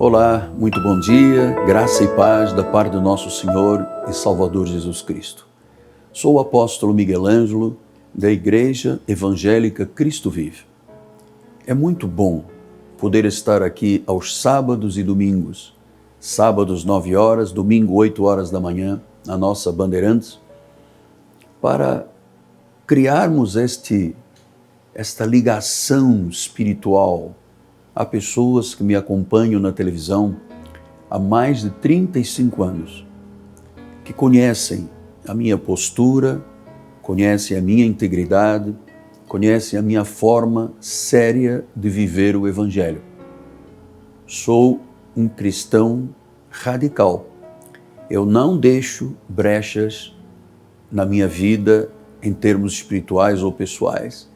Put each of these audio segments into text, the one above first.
Olá, muito bom dia, graça e paz da parte do nosso Senhor e Salvador Jesus Cristo. Sou o apóstolo Miguel Ângelo, da Igreja Evangélica Cristo Vive. É muito bom poder estar aqui aos sábados e domingos, sábados 9 horas, domingo 8 horas da manhã, na nossa Bandeirantes, para criarmos esta ligação espiritual. Há pessoas que me acompanham na televisão há mais de 35 anos, que conhecem a minha postura, conhecem a minha integridade, conhecem a minha forma séria de viver o Evangelho. Sou um cristão radical. Eu não deixo brechas na minha vida em termos espirituais ou pessoais,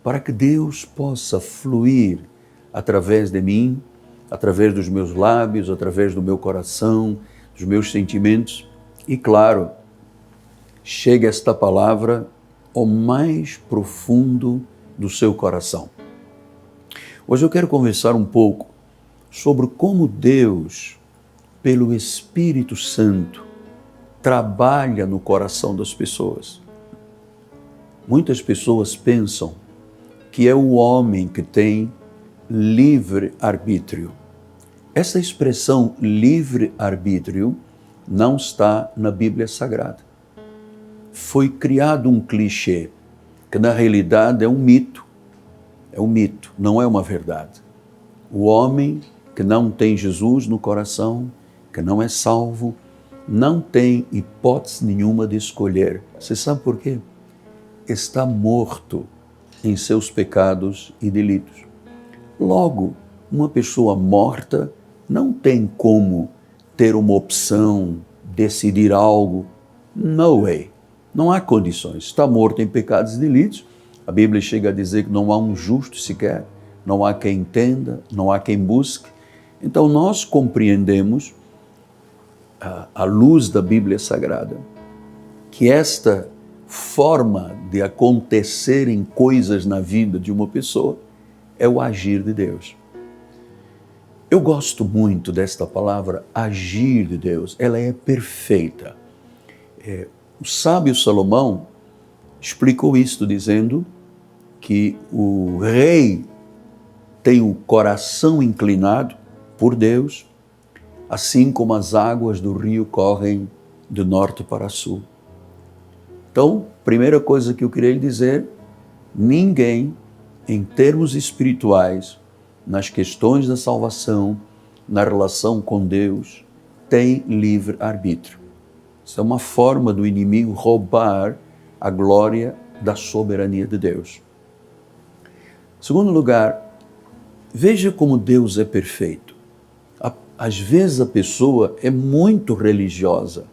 para que Deus possa fluir através de mim, através dos meus lábios, através do meu coração, dos meus sentimentos e, claro, chegue esta palavra ao mais profundo do seu coração. Hoje eu quero conversar um pouco sobre como Deus, pelo Espírito Santo, trabalha no coração das pessoas. Muitas pessoas pensam que é o homem que tem livre-arbítrio. Essa expressão livre-arbítrio não está na Bíblia Sagrada. Foi criado um clichê, que na realidade é um mito. É um mito, não é uma verdade. O homem que não tem Jesus no coração, que não é salvo, não tem hipótese nenhuma de escolher. Você sabe por quê? Está morto em seus pecados e delitos. Logo, uma pessoa morta não tem como ter uma opção, decidir algo. No way. Não há condições. Está morto em pecados e delitos. A Bíblia chega a dizer que não há um justo sequer, não há quem entenda, não há quem busque. Então nós compreendemos, à luz da Bíblia Sagrada, que esta forma de acontecerem coisas na vida de uma pessoa é o agir de Deus. Eu gosto muito desta palavra, agir de Deus. Ela é perfeita. O sábio Salomão explicou isto dizendo que o rei tem o coração inclinado por Deus, assim como as águas do rio correm do norte para sul. Então, primeira coisa que eu queria lhe dizer, ninguém, em termos espirituais, nas questões da salvação, na relação com Deus, tem livre-arbítrio. Isso é uma forma do inimigo roubar a glória da soberania de Deus. Segundo lugar, veja como Deus é perfeito. Às vezes a pessoa é muito religiosa,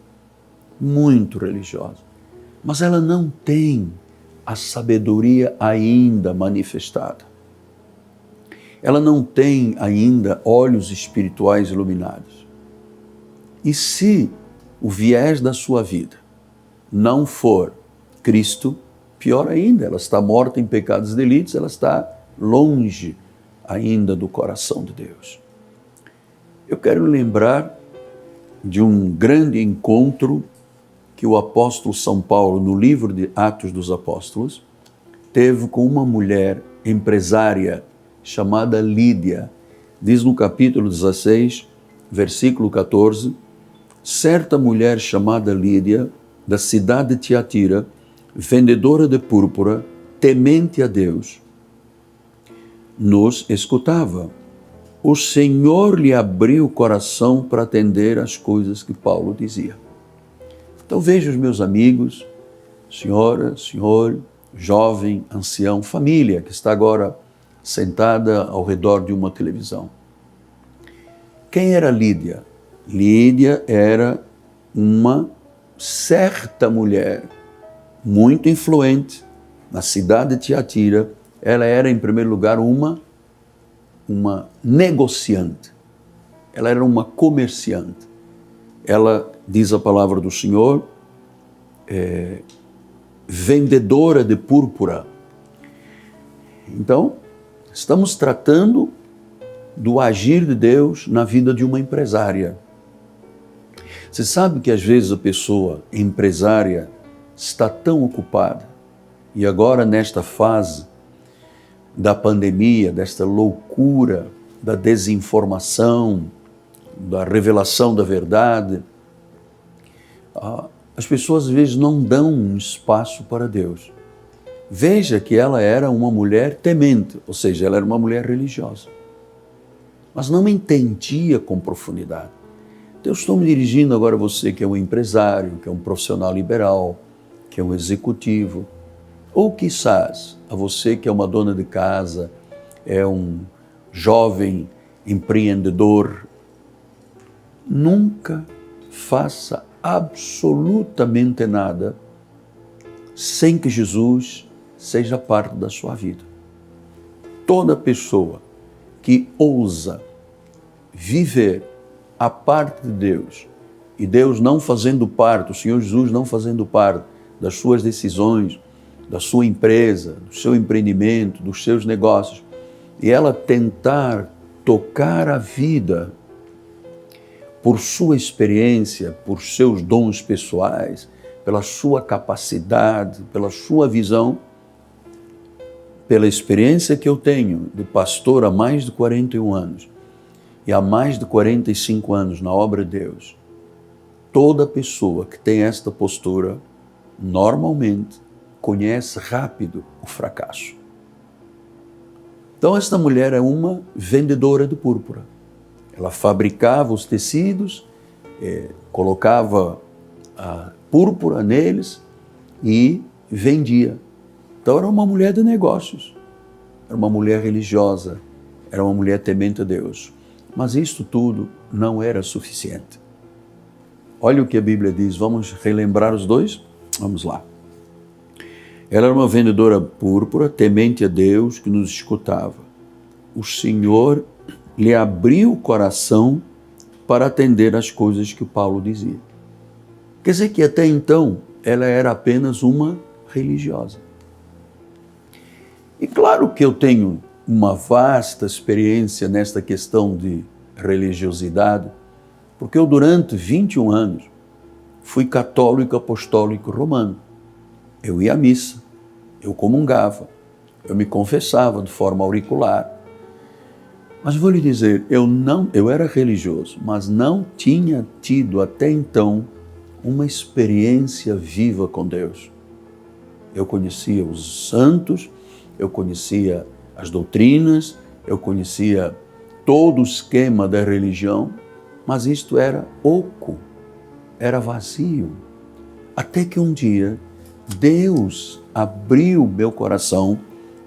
mas ela não tem a sabedoria ainda manifestada. Ela não tem ainda olhos espirituais iluminados. E se o viés da sua vida não for Cristo, pior ainda, ela está morta em pecados e delitos, ela está longe ainda do coração de Deus. Eu quero lembrar de um grande encontro que o apóstolo São Paulo, no livro de Atos dos Apóstolos, teve com uma mulher empresária chamada Lídia. Diz no capítulo 16, versículo 14, certa mulher chamada Lídia, da cidade de Tiatira, vendedora de púrpura, temente a Deus, nos escutava. O Senhor lhe abriu o coração para atender às coisas que Paulo dizia. Então veja os meus amigos, senhora, senhor, jovem, ancião, família que está agora sentada ao redor de uma televisão. Quem era Lídia? Lídia era uma certa mulher muito influente na cidade de Tiatira. Ela era, em primeiro lugar, uma negociante. Ela era uma comerciante. Ela, diz a palavra do Senhor, vendedora de púrpura. Então, estamos tratando do agir de Deus na vida de uma empresária. Você sabe que às vezes a pessoa empresária está tão ocupada e agora nesta fase da pandemia, desta loucura, da desinformação, da revelação da verdade, as pessoas às vezes não dão um espaço para Deus. Veja que ela era uma mulher temente, ou seja, ela era uma mulher religiosa, mas não entendia com profundidade. Então, eu estou me dirigindo agora a você que é um empresário, que é um profissional liberal, que é um executivo, ou quizás a você que é uma dona de casa, é um jovem empreendedor. Nunca faça absolutamente nada sem que Jesus seja parte da sua vida. Toda pessoa que ousa viver a parte de Deus, e Deus não fazendo parte, o Senhor Jesus não fazendo parte das suas decisões, da sua empresa, do seu empreendimento, dos seus negócios, e ela tentar tocar a vida por sua experiência, por seus dons pessoais, pela sua capacidade, pela sua visão, pela experiência que eu tenho de pastor há mais de 41 anos e há mais de 45 anos na obra de Deus, toda pessoa que tem esta postura, normalmente, conhece rápido o fracasso. Então, esta mulher é uma vendedora de púrpura. Ela fabricava os tecidos, colocava a púrpura neles e vendia. Então, era uma mulher de negócios, era uma mulher religiosa, era uma mulher temente a Deus. Mas isto tudo não era suficiente. Olha o que a Bíblia diz, vamos relembrar os dois? Vamos lá. Ela era uma vendedora púrpura, temente a Deus, que nos escutava. O Senhor lhe abriu o coração para atender às coisas que o Paulo dizia. Quer dizer que até então ela era apenas uma religiosa. E claro que eu tenho uma vasta experiência nesta questão de religiosidade, porque eu durante 21 anos fui católico apostólico romano. Eu ia à missa, eu comungava, eu me confessava de forma auricular. Mas vou lhe dizer, eu era religioso, mas não tinha tido até então uma experiência viva com Deus. Eu conhecia os santos, eu conhecia as doutrinas, eu conhecia todo o esquema da religião, mas isto era oco, era vazio. Até que um dia Deus abriu meu coração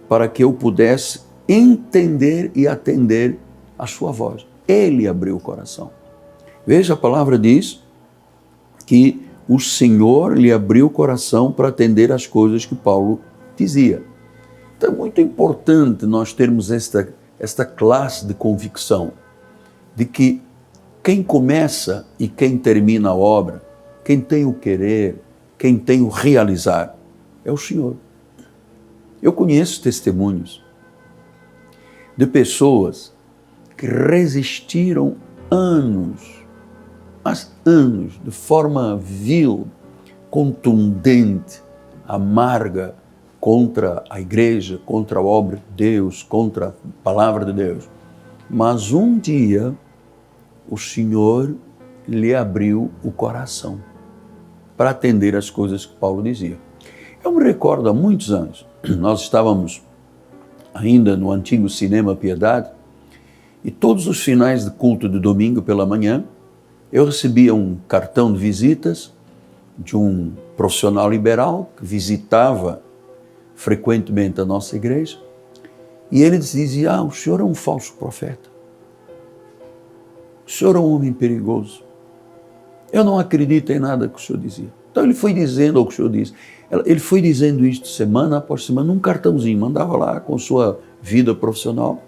para que eu pudesse entender e atender a sua voz. Ele abriu o coração. Veja, a palavra diz que o Senhor lhe abriu o coração para atender as coisas que Paulo dizia. Então é muito importante nós termos esta classe de convicção de que quem começa e quem termina a obra, quem tem o querer, quem tem o realizar, é o Senhor. Eu conheço testemunhos de pessoas que resistiram anos, mas anos, de forma vil, contundente, amarga, contra a igreja, contra a obra de Deus, contra a palavra de Deus. Mas um dia, o Senhor lhe abriu o coração para atender as coisas que Paulo dizia. Eu me recordo, há muitos anos, nós estávamos ainda no antigo Cinema Piedade, e todos os finais de culto de domingo pela manhã, eu recebia um cartão de visitas de um profissional liberal que visitava frequentemente a nossa igreja, e ele dizia, o senhor é um falso profeta, o senhor é um homem perigoso, eu não acredito em nada que o senhor dizia. Então ele foi dizendo o que o senhor disse, ele foi dizendo isto semana após semana, num cartãozinho, mandava lá com sua vida profissional,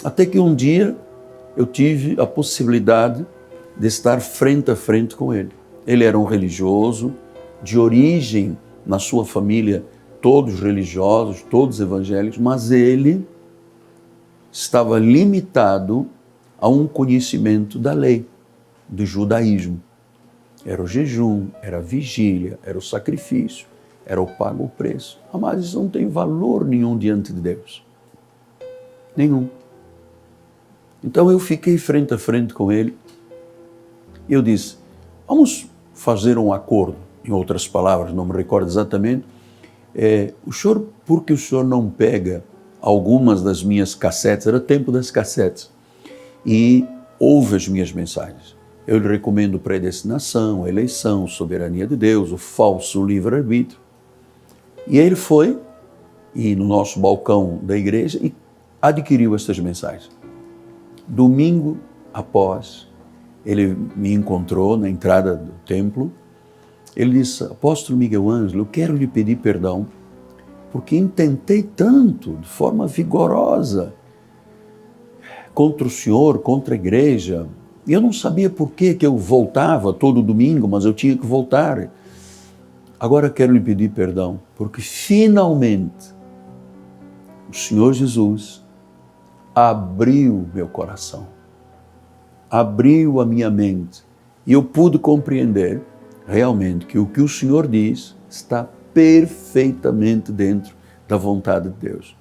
até que um dia eu tive a possibilidade de estar frente a frente com ele. Ele era um religioso, de origem, na sua família, todos religiosos, todos evangélicos, mas ele estava limitado a um conhecimento da lei, do judaísmo. Era o jejum, era a vigília, era o sacrifício, era o pago o preço. Mas isso não tem valor nenhum diante de Deus. Nenhum. Então eu fiquei frente a frente com ele e eu disse, vamos fazer um acordo. Em outras palavras, não me recordo exatamente. Por que o senhor não pega algumas das minhas cassetes? Era tempo das cassetes. E ouve as minhas mensagens. Eu lhe recomendo predestinação, eleição, soberania de Deus, o falso livre-arbítrio. E ele foi, e no nosso balcão da igreja, e adquiriu estas mensagens. Domingo após, ele me encontrou na entrada do templo. Ele disse, apóstolo Miguel Ângelo, eu quero lhe pedir perdão, porque intentei tanto, de forma vigorosa, contra o senhor, contra a igreja. E eu não sabia por que eu voltava todo domingo, mas eu tinha que voltar. Agora quero lhe pedir perdão, porque finalmente o Senhor Jesus abriu meu coração, abriu a minha mente, e eu pude compreender realmente que o que o Senhor diz está perfeitamente dentro da vontade de Deus.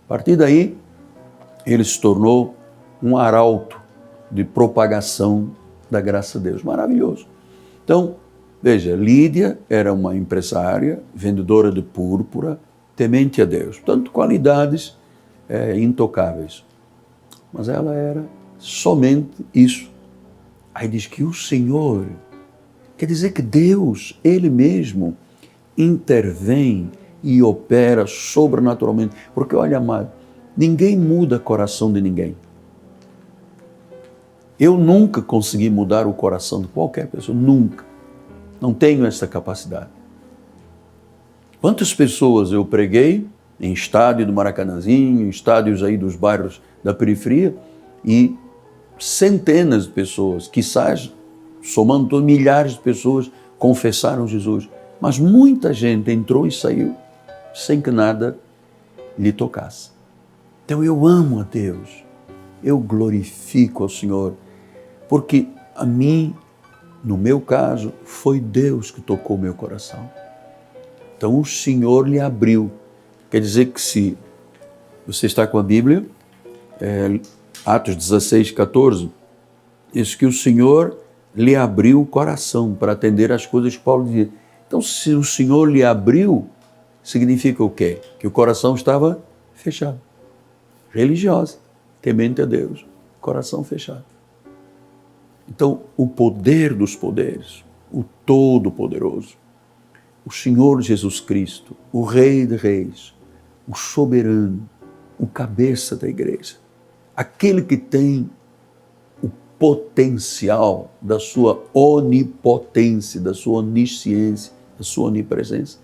A partir daí, ele se tornou um arauto de propagação da graça de Deus. Maravilhoso. Então, veja, Lídia era uma empresária, vendedora de púrpura, temente a Deus. Portanto, qualidades intocáveis. Mas ela era somente isso. Aí diz que o Senhor, quer dizer que Deus, Ele mesmo, intervém e opera sobrenaturalmente. Porque, olha, amado, ninguém muda o coração de ninguém. Eu nunca consegui mudar o coração de qualquer pessoa, nunca. Não tenho essa capacidade. Quantas pessoas eu preguei em estádio do Maracanãzinho, em estádios aí dos bairros da periferia, e centenas de pessoas, quizás, somando todos, milhares de pessoas, confessaram Jesus. Mas muita gente entrou e saiu sem que nada lhe tocasse. Então eu amo a Deus, eu glorifico ao Senhor, porque a mim, no meu caso, foi Deus que tocou meu coração. Então o Senhor lhe abriu. Quer dizer que se você está com a Bíblia, Atos 16, 14, diz que o Senhor lhe abriu o coração para atender às coisas que Paulo dizia. Então, se o Senhor lhe abriu, significa o quê? Que o coração estava fechado. Religiosa, temente a Deus, coração fechado. Então, o poder dos poderes, o Todo-Poderoso, o Senhor Jesus Cristo, o Rei de Reis, o soberano, o cabeça da igreja, aquele que tem o potencial da sua onipotência, da sua onisciência, da sua onipresença,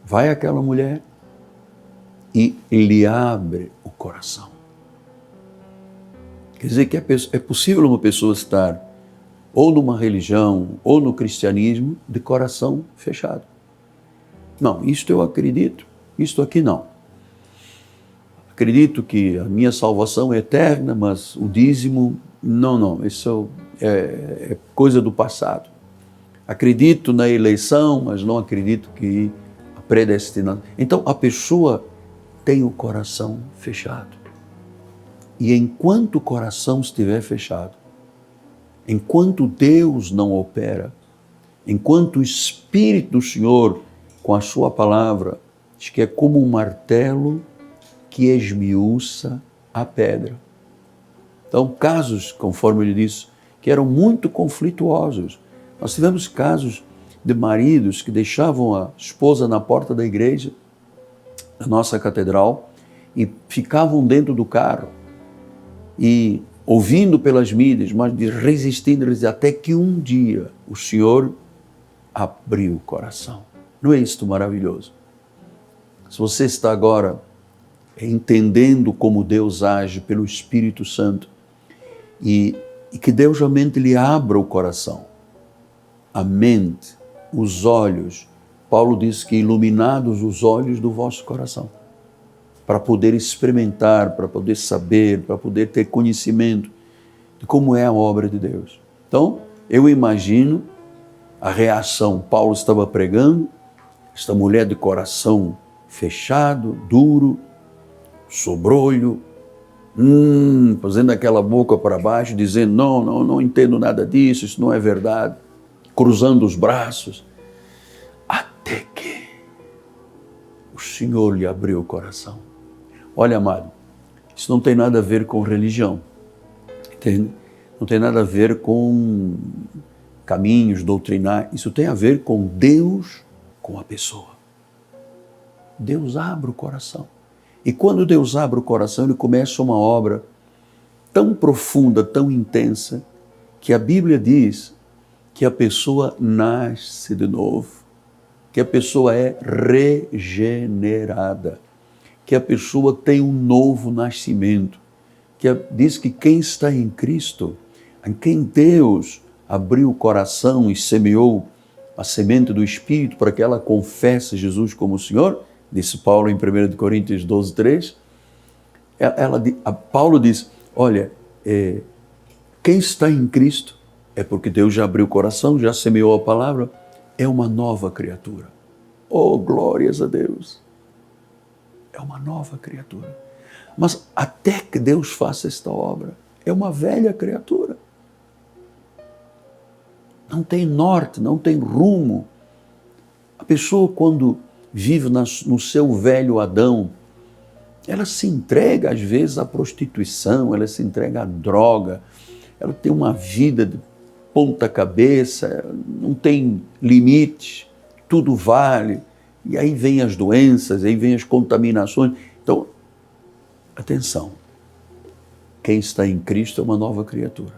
vai àquela mulher e lhe abre o coração. Quer dizer que é possível uma pessoa estar ou numa religião ou no cristianismo de coração fechado. Não, isto eu acredito, isto aqui não. Acredito que a minha salvação é eterna, mas o dízimo, não, isso é coisa do passado. Acredito na eleição, mas não acredito que a predestinação. Então a pessoa tem o coração fechado. E enquanto o coração estiver fechado, enquanto Deus não opera, enquanto o Espírito do Senhor, com a sua palavra, diz que é como um martelo que esmiuça a pedra. Então, casos, conforme ele disse, que eram muito conflituosos. Nós tivemos casos de maridos que deixavam a esposa na porta da igreja, da nossa catedral, e ficavam dentro do carro, e ouvindo pelas mídias, mas resistindo, até que um dia o Senhor abriu o coração. Não é isto maravilhoso? Se você está agora entendendo como Deus age pelo Espírito Santo e que Deus realmente lhe abra o coração, a mente, os olhos. Paulo diz que iluminados os olhos do vosso coração. para poder experimentar, para poder saber, para poder ter conhecimento de como é a obra de Deus. Então, eu imagino a reação. Paulo estava pregando, esta mulher de coração fechado, duro, sobrolho, fazendo aquela boca para baixo, dizendo, não entendo nada disso, isso não é verdade, cruzando os braços, até que o Senhor lhe abriu o coração. Olha, amado, isso não tem nada a ver com religião, entende? Não tem nada a ver com caminhos doutrinários, isso tem a ver com Deus, com a pessoa. Deus abre o coração. E quando Deus abre o coração, Ele começa uma obra tão profunda, tão intensa, que a Bíblia diz que a pessoa nasce de novo, que a pessoa é regenerada, que a pessoa tem um novo nascimento, que diz que quem está em Cristo, em quem Deus abriu o coração e semeou a semente do Espírito para que ela confesse Jesus como o Senhor, disse Paulo em 1 Coríntios 12, 3, Paulo diz, olha, quem está em Cristo é porque Deus já abriu o coração, já semeou a palavra, é uma nova criatura. Oh, glórias a Deus! É uma nova criatura. Mas até que Deus faça esta obra, é uma velha criatura. Não tem norte, não tem rumo. A pessoa, quando vive no seu velho Adão, ela se entrega às vezes à prostituição, ela se entrega à droga, ela tem uma vida de ponta cabeça, não tem limite, tudo vale, e aí vem as doenças, aí vem as contaminações. Então, atenção, quem está em Cristo é uma nova criatura.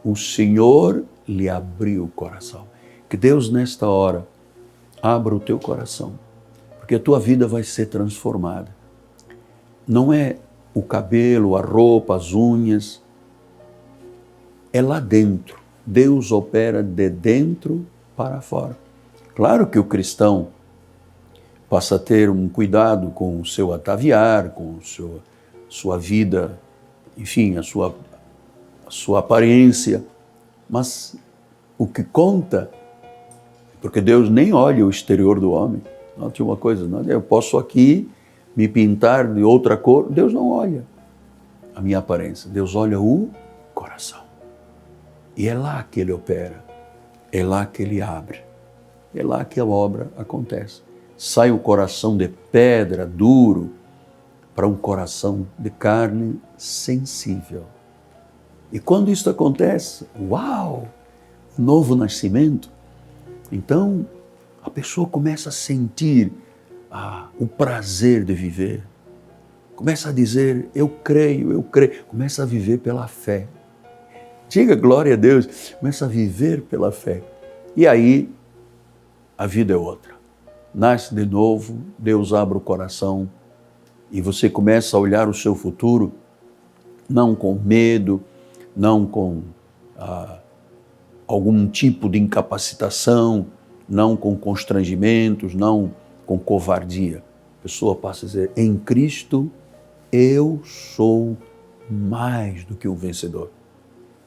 O Senhor lhe abriu o coração. Que Deus nesta hora abra o teu coração, porque a tua vida vai ser transformada. Não é o cabelo, a roupa, as unhas, é lá dentro. Deus opera de dentro para fora. Claro que o cristão passa a ter um cuidado com o seu ataviar, com sua vida, enfim, a sua aparência, mas o que conta, porque Deus nem olha o exterior do homem. Note uma coisa, não, eu posso aqui me pintar de outra cor, Deus não olha a minha aparência, Deus olha o coração. E é lá que Ele opera, é lá que Ele abre, é lá que a obra acontece. Sai o coração de pedra, duro, para um coração de carne sensível. E quando isso acontece, uau, novo nascimento, então a pessoa começa a sentir o prazer de viver. Começa a dizer, eu creio. Começa a viver pela fé. Diga glória a Deus, começa a viver pela fé. E aí, a vida é outra. Nasce de novo, Deus abre o coração e você começa a olhar o seu futuro, não com medo, não com algum tipo de incapacitação, não com constrangimentos, não com covardia. A pessoa passa a dizer, em Cristo eu sou mais do que um vencedor.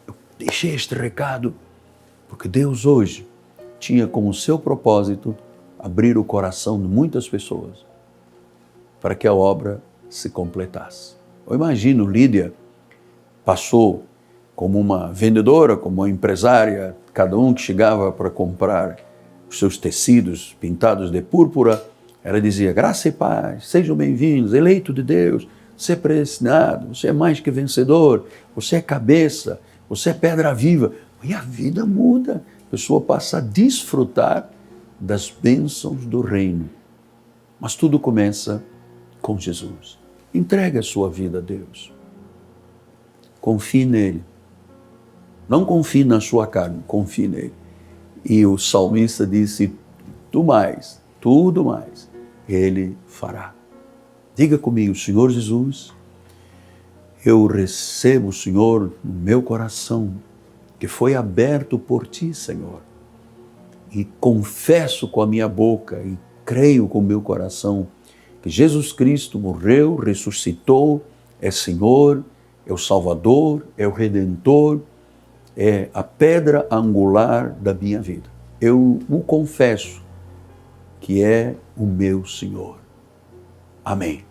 Eu deixei este recado porque Deus hoje tinha como seu propósito abrir o coração de muitas pessoas para que a obra se completasse. Eu imagino, Lídia passou como uma vendedora, como uma empresária, cada um que chegava para comprar os seus tecidos pintados de púrpura, ela dizia, graça e paz, sejam bem-vindos, eleito de Deus, você é predestinado, você é mais que vencedor, você é cabeça, você é pedra viva. E a vida muda, a pessoa passa a desfrutar das bênçãos do reino. Mas tudo começa com Jesus. Entregue a sua vida a Deus. Confie nele. Não confie na sua carne, confie nele. E o salmista disse, tudo mais, ele fará. Diga comigo, Senhor Jesus, eu recebo o Senhor no meu coração, que foi aberto por ti, Senhor. E confesso com a minha boca e creio com o meu coração que Jesus Cristo morreu, ressuscitou, é Senhor, é o Salvador, é o Redentor, é a pedra angular da minha vida. Eu o confesso que é o meu Senhor. Amém.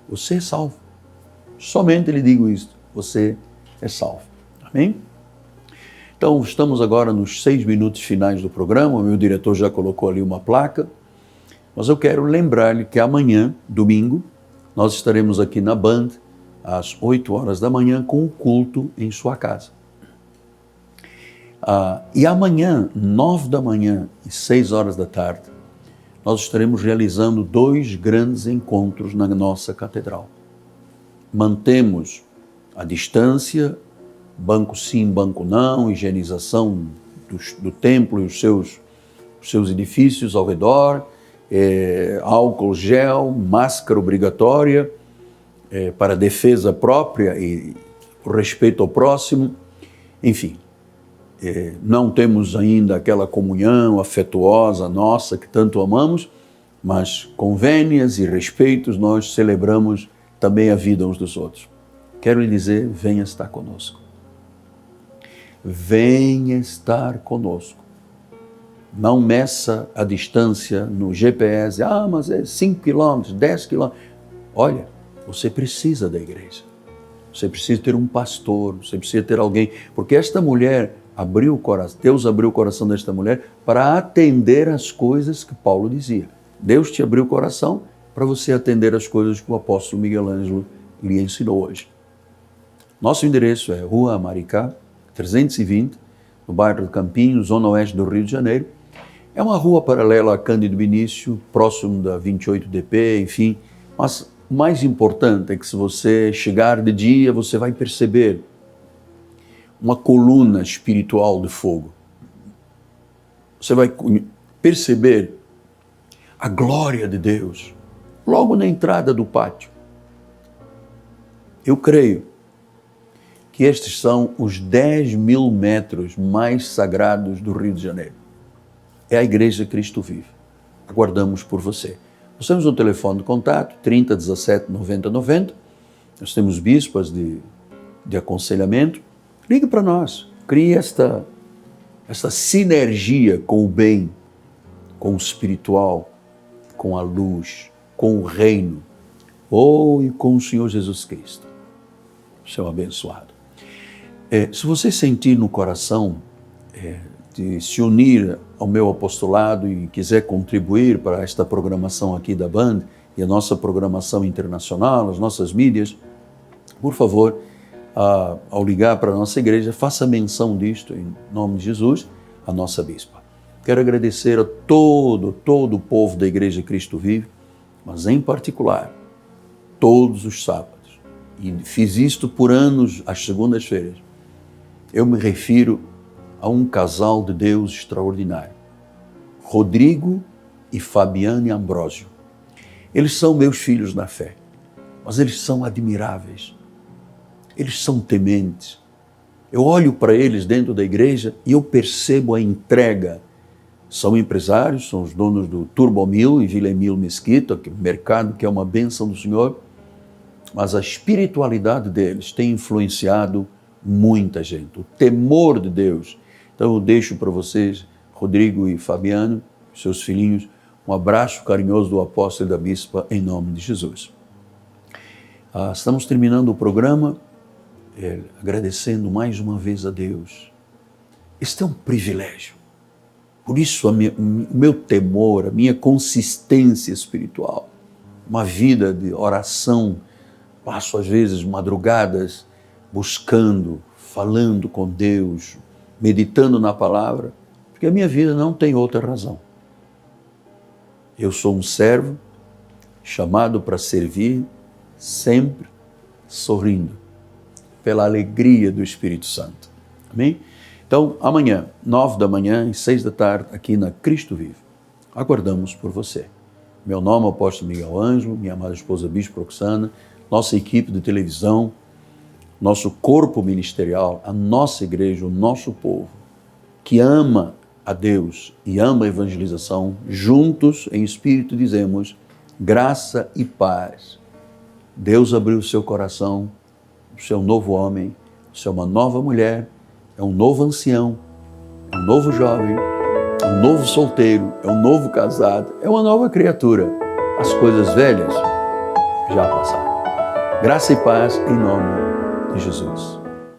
Você é salvo. Somente lhe digo isto, você é salvo. Amém? Então, estamos agora nos 6 minutos finais do programa, o meu diretor já colocou ali uma placa, mas eu quero lembrar-lhe que amanhã, domingo, nós estaremos aqui na Band, às 8 horas da manhã, com o culto em sua casa. E amanhã, 9 da manhã e 6 horas da tarde, nós estaremos realizando 2 grandes encontros na nossa catedral. Mantemos a distância, banco sim, banco não, higienização do templo e os seus edifícios ao redor, álcool gel, máscara obrigatória para defesa própria e por respeito ao próximo, enfim. Não temos ainda aquela comunhão afetuosa nossa que tanto amamos, mas com vênias e respeitos nós celebramos também a vida uns dos outros. Quero lhe dizer, venha estar conosco. Venha estar conosco. Não meça a distância no GPS, mas é 5 quilômetros, 10 quilômetros. Olha, você precisa da igreja. Você precisa ter um pastor, você precisa ter alguém, porque esta mulher abriu o coração, Deus abriu o coração desta mulher para atender as coisas que Paulo dizia. Deus te abriu o coração para você atender as coisas que o apóstolo Miguel Ângelo lhe ensinou hoje. Nosso endereço é Rua Maricá, 320, no bairro do Campinho, zona oeste do Rio de Janeiro. É uma rua paralela a Cândido Vinícius, próximo da 28DP, enfim. Mas o mais importante é que se você chegar de dia, você vai perceber uma coluna espiritual de fogo. Você vai perceber a glória de Deus logo na entrada do pátio. Eu creio que estes são os 10.000 metros mais sagrados do Rio de Janeiro. É a Igreja Cristo Vive. Aguardamos por você. Nós temos um telefone de contato, 30 17 90 90. Nós temos bispas de aconselhamento. Ligue para nós. Crie esta sinergia com o bem, com o espiritual, com a luz, com o reino, e com o Senhor Jesus Cristo. Seu abençoado. Se você sentir no coração de se unir ao meu apostolado e quiser contribuir para esta programação aqui da Band e a nossa programação internacional, as nossas mídias, por favor, ao ligar para a nossa igreja, faça menção disto em nome de Jesus, a nossa bispa. Quero agradecer a todo o povo da Igreja Cristo Vive, mas em particular, todos os sábados. E fiz isto por anos, às segundas-feiras. Eu me refiro a um casal de Deus extraordinário, Rodrigo e Fabiane Ambrósio. Eles são meus filhos na fé, mas eles são admiráveis, eles são tementes. Eu olho para eles dentro da igreja e eu percebo a entrega. São empresários, são os donos do Turbomil em Vila Emílio Mesquita, que é um mercado que é uma bênção do Senhor, mas a espiritualidade deles tem influenciado muita gente, o temor de Deus. Então eu deixo para vocês, Rodrigo e Fabiano, seus filhinhos, um abraço carinhoso do apóstolo e da bispa em nome de Jesus. Estamos terminando o programa agradecendo mais uma vez a Deus. Este é um privilégio. Por isso o meu temor, a minha consistência espiritual, uma vida de oração, passo às vezes madrugadas buscando, falando com Deus, meditando na palavra, porque a minha vida não tem outra razão. Eu sou um servo chamado para servir sempre sorrindo, pela alegria do Espírito Santo. Amém? Então, amanhã, 9 da manhã e 6 da tarde, aqui na Cristo Vive. Aguardamos por você. Meu nome é o apóstolo Miguel Ângelo, minha amada esposa Bispo Roxana, nossa equipe de televisão, nosso corpo ministerial, a nossa igreja, o nosso povo, que ama a Deus e ama a evangelização, juntos em espírito dizemos graça e paz. Deus abriu o seu coração, você é um novo homem, você é uma nova mulher, é um novo ancião, é um novo jovem, é um novo solteiro, é um novo casado, é uma nova criatura. As coisas velhas já passaram. Graça e paz em nome de Jesus.